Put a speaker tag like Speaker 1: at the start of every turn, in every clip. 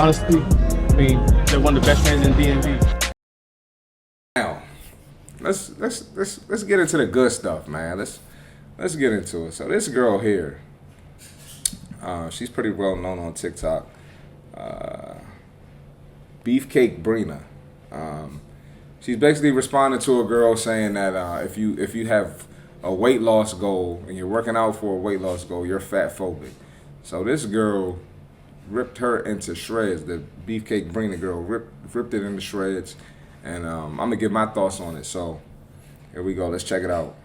Speaker 1: Honestly, I mean, they're one of the best fans in DMV.
Speaker 2: Now, let's get into the good stuff, man. Let's get into it. So this girl here, she's pretty well known on TikTok. Beefcake Brina. She's basically responding to a girl saying that if you have a weight loss goal and you're working out for a weight loss goal, you're fat phobic. So this girl ripped her into shreds. The Beefcake Brina girl ripped it into shreds, and I'm gonna give my thoughts on it. So here we go. Let's check it out.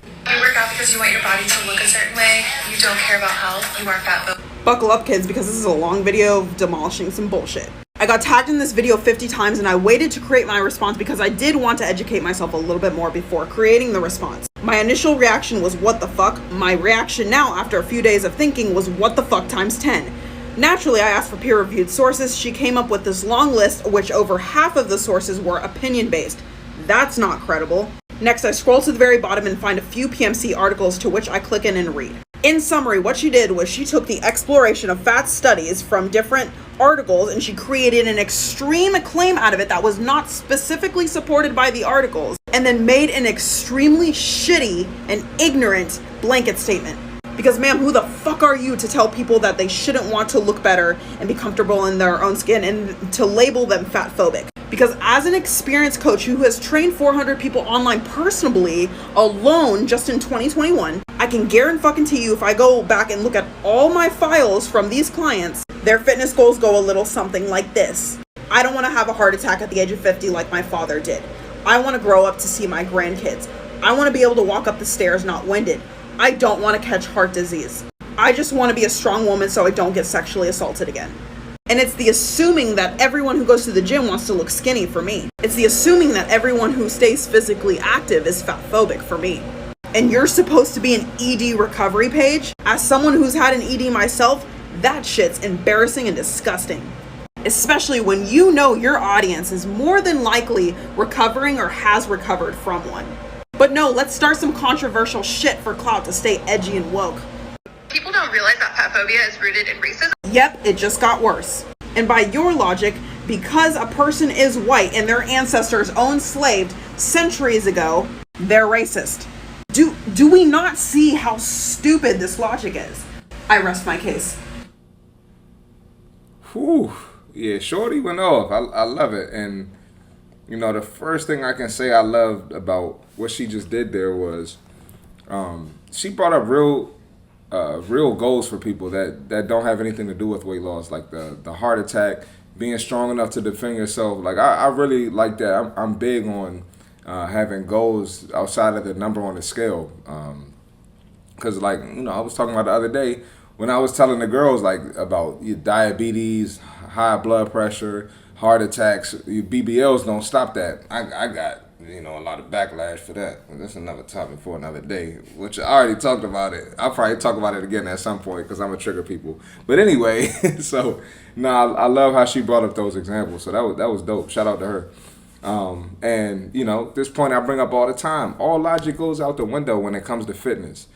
Speaker 3: You work out because you want your body to look a certain way. You don't care about health. You are fat phobic.
Speaker 4: Buckle up, kids, because this is a long video of demolishing some bullshit. I got tagged in this video 50 times and I waited to create my response because I did want to educate myself a little bit more before creating the response. My initial reaction was what the fuck. My reaction now after a few days of thinking was what the fuck times 10. Naturally, I asked for peer-reviewed sources. She came up with this long list, which over half of the sources were opinion-based. That's not credible. Next, I scroll to the very bottom and find a few PMC articles to which I click in and read. In summary, what she did was she took the exploration of fat studies from different articles and she created an extreme claim out of it that was not specifically supported by the articles, and then made an extremely shitty and ignorant blanket statement. Because ma'am, who the fuck are you to tell people that they shouldn't want to look better and be comfortable in their own skin and to label them fat phobic? Because as an experienced coach who has trained 400 people online personally alone just in 2021, I can guarantee you if I go back and look at all my files from these clients, their fitness goals go a little something like this. I don't want to have a heart attack at the age of 50 like my father did. I want to grow up to see my grandkids. I want to be able to walk up the stairs not winded. I don't want to catch heart disease. I just want to be a strong woman so I don't get sexually assaulted again. And it's the assuming that everyone who goes to the gym wants to look skinny for me. It's the assuming that everyone who stays physically active is fat phobic for me. And you're supposed to be an ED recovery page? As someone who's had an ED myself, that shit's embarrassing and disgusting. Especially when you know your audience is more than likely recovering or has recovered from one. But no, let's start some controversial shit for clout to stay edgy and woke.
Speaker 3: People don't realize that fatphobia is rooted in racism.
Speaker 4: Yep, it just got worse. And by your logic, because a person is white and their ancestors owned slaves centuries ago, they're racist. Do we not see how stupid this logic is? I rest my case.
Speaker 2: Whew. Yeah, shorty went off. I love it. And, you know, the first thing I can say I loved about what she just did there was she brought up real goals for people that don't have anything to do with weight loss, like the heart attack, being strong enough to defend yourself. Like I really like that. I'm big on having goals outside of the number on the scale. Because like, you know, I was talking about the other day when I was telling the girls like about your diabetes, high blood pressure, heart attacks, your BBLs don't stop that. I got, you know, a lot of backlash for that. That's another topic for another day, which I already talked about it. I'll probably talk about it again at some point because I'm going to trigger people. But anyway, so, I love how she brought up those examples. So that was dope. Shout out to her. And, you know, this point I bring up all the time. All logic goes out the window when it comes to fitness.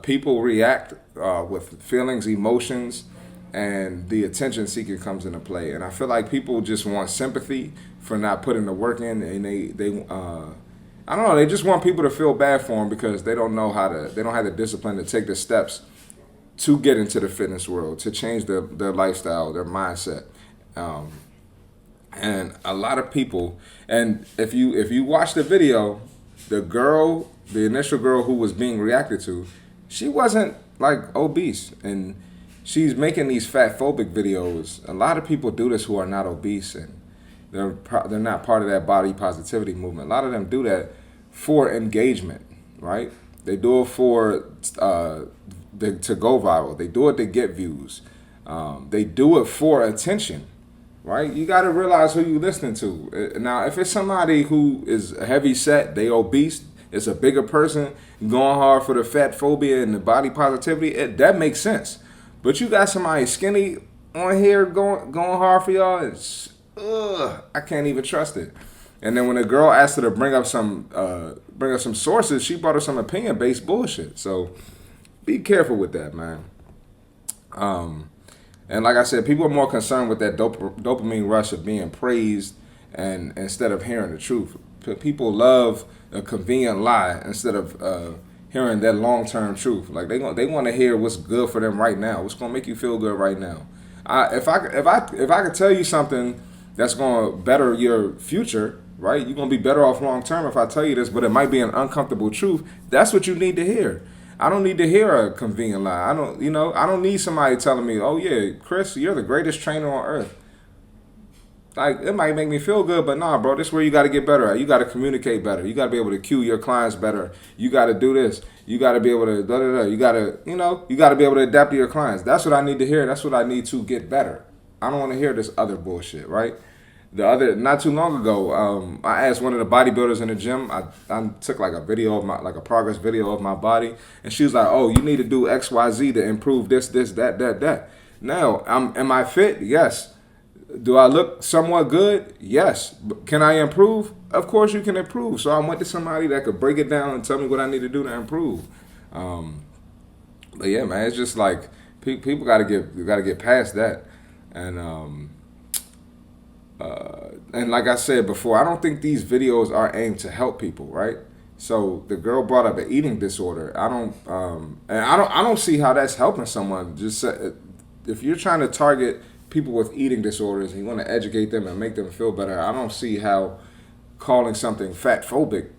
Speaker 2: People react with feelings, emotions, and the attention seeking comes into play. And I feel like people just want sympathy for not putting the work in, and they I don't know, they just want people to feel bad for them because they don't have the discipline to take the steps to get into the fitness world, to change their lifestyle, their mindset. And a lot of people, and if you watch the video, the initial girl who was being reacted to, she wasn't like obese, and she's making these fat phobic videos. A lot of people do this who are not obese, and they're not part of that body positivity movement. A lot of them do that for engagement, right? They do it for to go viral. They do it to get views. They do it for attention, right? You got to realize who you listening to. Now, if it's somebody who is heavy set, they obese, it's a bigger person going hard for the fat phobia and the body positivity, that makes sense. But you got somebody skinny on here going hard for y'all, it's I can't even trust it. And then when a girl asked her to bring up some sources, she brought her some opinion-based bullshit. So be careful with that, man. And like I said, people are more concerned with that dopamine rush of being praised and instead of hearing the truth. People love a convenient lie instead of hearing that long-term truth. Like they want to hear what's good for them right now. What's gonna make you feel good right now. If I could tell you something that's gonna better your future, right? You're gonna be better off long term if I tell you this, but it might be an uncomfortable truth. That's what you need to hear. I don't need to hear a convenient lie. I don't need somebody telling me, "Oh yeah, Chris, you're the greatest trainer on earth." Like, it might make me feel good, but nah, bro, this is where you got to get better at. You got to communicate better. You got to be able to cue your clients better. You got to do this. You got to be able to da da da. You got to, you got to be able to adapt to your clients. That's what I need to hear. That's what I need to get better. I don't want to hear this other bullshit, right? Not too long ago, I asked one of the bodybuilders in the gym. I took like a video of a progress video of my body, and she was like, "Oh, you need to do X, Y, Z to improve this, that." Now, am I fit? Yes. Do I look somewhat good? Yes. But can I improve? Of course you can improve. So I went to somebody that could break it down and tell me what I need to do to improve. But yeah, man, it's just like people got to get past that. And like I said before, I don't think these videos are aimed to help people, right? So the girl brought up an eating disorder. I don't see how that's helping someone. Just if you're trying to target people with eating disorders and you want to educate them and make them feel better, I don't see how calling something fatphobic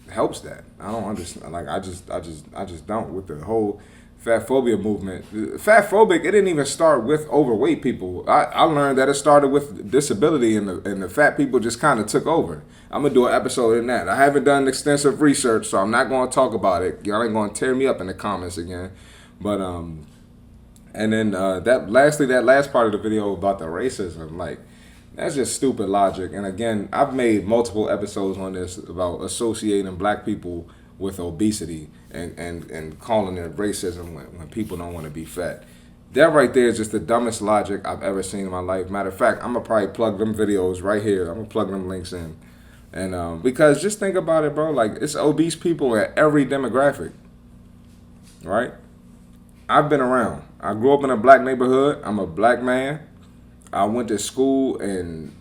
Speaker 2: helps that. I don't understand. Like I just don't with the whole fat phobia movement. Fatphobic, it didn't even start with overweight people. I learned that it started with disability and the fat people just kind of took over. I'm gonna do an episode in that. I haven't done extensive research, so I'm not gonna talk about it. Y'all ain't gonna tear me up in the comments again. But and then that last part of the video about the racism, like, that's just stupid logic. And again, I've made multiple episodes on this about associating black people with obesity and calling it racism when people don't want to be fat. That right there is just the dumbest logic I've ever seen in my life. Matter of fact, I'm gonna probably plug them videos right here. I'm gonna plug them links in. And because just think about it, bro, like, it's obese people at every demographic, right? I've been around. I grew up in a black neighborhood. I'm a black man. I went to school in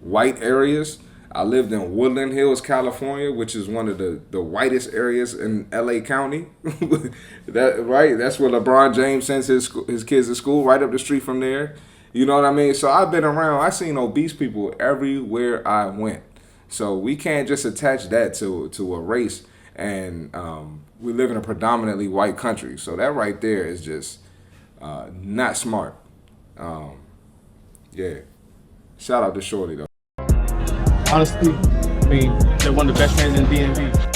Speaker 2: white areas. I lived in Woodland Hills, California, which is one of the whitest areas in LA County. That's where LeBron James sends his kids to school, right up the street from there. You know what I mean? So I've been around. I've seen obese people everywhere I went. So we can't just attach that to a race. And we live in a predominantly white country. So that right there is just not smart. Yeah. Shout out to Shorty, though.
Speaker 1: Honestly, I mean, they're one of the best trainers in DMV.